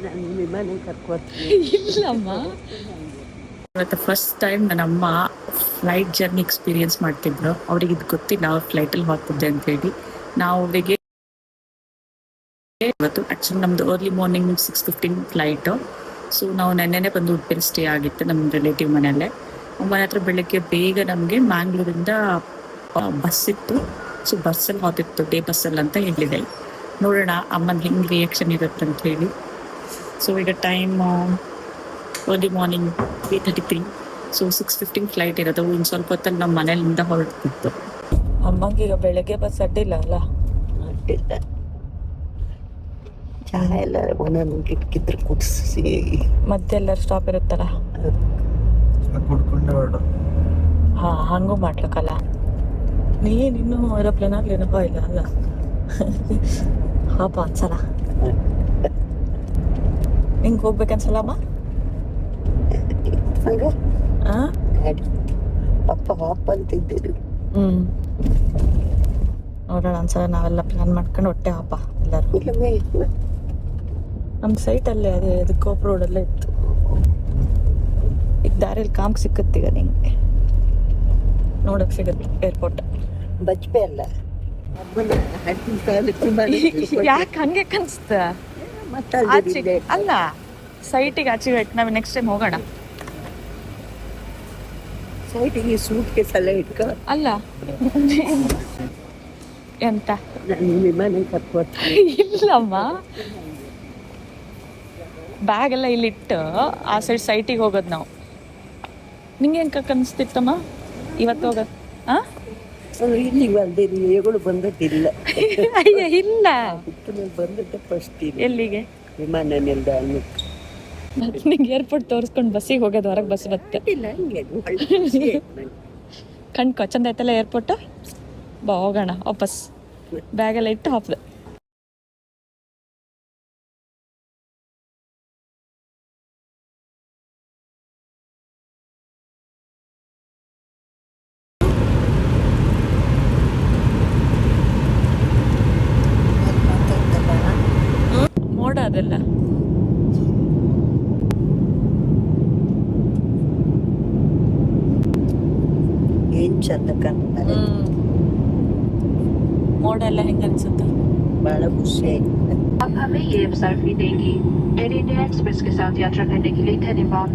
ನಾನು ವಿಮಾನ ಕರ್ಕೋತೀನಿ. ಇಲ್ಲಮ್ಮ, ಇವತ್ತು ಫಸ್ಟ್ ಟೈಮ್ ನನ್ನ ಅಮ್ಮ ಫ್ಲೈಟ್ ಜರ್ನಿ ಎಕ್ಸ್ಪೀರಿಯನ್ಸ್ ಮಾಡ್ತಿದ್ರು. ಅವ್ರಿಗೆ ಇದು ಗೊತ್ತಿಲ್ಲ ಅವ್ರು ಫ್ಲೈಟಲ್ಲಿ ಹೋಗ್ತಿದ್ದೆ ಅಂತ ಹೇಳಿ. ನಾವು ಅವರಿಗೆ ಇವತ್ತು ಆ್ಯಕ್ಚುಲಿ ನಮ್ಮದು ಅರ್ಲಿ ಮಾರ್ನಿಂಗ್ 6:15 ಫ್ಲೈಟು. ಸೊ ನಾವು ನೆನ್ನೆನೇ ಬಂದು ಉಡುಪಿಯಲ್ಲಿ ಸ್ಟೇ ಆಗಿತ್ತು ನಮ್ಮ ರಿಲೇಟಿವ್ ಮನೆಯಲ್ಲೇ. ಮನೆ ಹತ್ರ ಬೆಳಗ್ಗೆ ಬೇಗ ನಮಗೆ ಮ್ಯಾಂಗ್ಳೂರಿಂದ ಬಸ್ ಇತ್ತು. ಸೊ ಬಸ್ಸಲ್ಲಿ ಹೋಗ್ತಿತ್ತು, ಡೇ ಬಸ್ಸಲ್ಲಿ ಅಂತ ಹೇಳಿದೆ. ನೋಡೋಣ ಅಮ್ಮನ ಹೆಂಗೆ ರಿಯಾಕ್ಷನ್ ಇರುತ್ತೆ ಅಂತ ಹೇಳಿ. ಸೊ ಈಗ time early morning 3:33. So 6:15 flight ಇರೋದು. ಇನ್ನು ಸ್ವಲ್ಪ ಹೊತ್ತಲ್ಲಿ ನಮ್ಮ ಮನೆಯಿಂದ ಹೊರಡ್ತಿತ್ತು. ಅಮ್ಮಂಗೆ ಈಗ ಬೆಳಗ್ಗೆ ಬಸ್ ಅಡ್ಡಿಲ್ಲ ಅಲ್ಲ? ಅಡ್ಡಿಲ್ಲ. ಚಹಾ ಎಲ್ಲ ಒಂದೊಂದು ಕಿಟ್ಕಿದ್ರೆ ಕುಡಿಸಿ ಮತ್ತೆ ಎಲ್ಲರೂ ಸ್ಟಾಪ್ ಇರುತ್ತಲ್ಲ, ಕುಡ್ಕೊಂಡು ಹೊರಡು. ಹಾಂ, ಹಂಗೂ ಮಾಡ್ಬೇಕಲ್ಲ. ನೀನಿನ್ನೂ ಏರೋಪ್ಲೇನಲ್ಲಿ ಏನಪ್ಪ ಇಲ್ಲ ಅಲ್ಲ? ಹಾಪ ಅನ್ಸಲ್ಲ ಹಿಂಗೆ ಹೋಗ್ಬೇಕನ್ಸಲ್ಲಮ್ಮ? ಹಂಗ ಹಾಂ, ಅಪ್ಪ ಹಾಪ ಅಂತಿದ್ದೀರಿ. ನೋಡೋಣ ಒಂದ್ಸಲ ನಾವೆಲ್ಲ ಪ್ಲಾನ್ ಮಾಡ್ಕೊಂಡು ಹೊಟ್ಟೆ ಹಾಪ ಎಲ್ಲರೂ. ಇಲ್ಲವೇ ನಮ್ಮ ಸೈಟಲ್ಲೇ ಅದೇ ಅದು ಕೋಪ್ ರೋಡಲ್ಲೇ ಇತ್ತು. ಈಗ ದಾರಿಯಲ್ಲಿ ಕಾಮ್ಗೆ ಸಿಕ್ಕತ್ತೀಗ ನಿಂಗೆ ನೋಡಕ್ಕೆ ಸಿಗುತ್ತೆ ಏರ್ಪೋರ್ಟ್. ಬಜ್ಪೆ ಅಲ್ಲ ಯಾಕೆ ಹಂಗೆ ಕನ್ಸ್ತ? ಅಲ್ಲ, ಸೈಟಿಗೆ ಆಚೆ ನಾವು ನೆಕ್ಸ್ಟ್ ಟೈಮ್ ಹೋಗೋಣ. ಸೈಟಿಗೆ ಸೂಟ್ ಕೇಸ್ ಎಲ್ಲ ಇಟ್ಕೊ. ಅಲ್ಲ ಎಂತ ನಾನು ವಿಮಾನ ಕರ್ಕೋತೀನಿ. ಇಲ್ಲಮ್ಮ, ಬ್ಯಾಗ್ ಎಲ್ಲ ಇಲ್ಲಿಟ್ಟು ಆ ಸೈಟಿಗೆ ಹೋಗೋದು ನಾವು. ನಿಂಗೆ ಹೆಂಗೆ ಕನ್ಸ್ತಿತ್ತಮ್ಮ ಇವತ್ತು ಹೋಗೋದು? ಹಾಂ, ಇಲ್ಲಿಗೆ ಬಂದಿರಿ ಏಗಳು ಬಂದದ್ದಿಲ್ಲ. ಅಯ್ಯ ಇಲ್ಲ, ಬಂದದ್ದೆ ಫಸ್ಟ್. ಎಲ್ಲಿಗೆ? ವಿಮಾನ ನಿಲ್ದಾಣ. ನಿಂಗೆ ಏರ್ಪೋರ್ಟ್ ತೋರಿಸ್ಕೊಂಡು ಬಸ್ಸಿಗೆ ಹೋಗೋದು, ಹೊರಗೆ ಬಸ್ ಬರುತ್ತೆ. ಇಲ್ಲ ಹಂಗೆ ಕಣ್ಕೊ ಚಂದ ಆಯ್ತಲ್ಲ ಏರ್ಪೋರ್ಟು. ಬಾ ಹೋಗೋಣ ವಾಪಸ್. ಬ್ಯಾಗೆಲ್ಲ ಇಟ್ಟು ಹಾಪ್ದೆ. ಮೋಡ ಅದೆಲ್ಲ ಏನ್ ಚಂದ ಕಾಣ್ತಾರೆ. ಮೋಡ ಎಲ್ಲ ಹೆಂಗೆ ಅನ್ಸುತ್ತೆ? बड़ा खुश है। अब हमें ये अवसर भी देंगी एयर इंडिया एक्सप्रेस के साथ यात्रा करने के लिए धन्यवाद।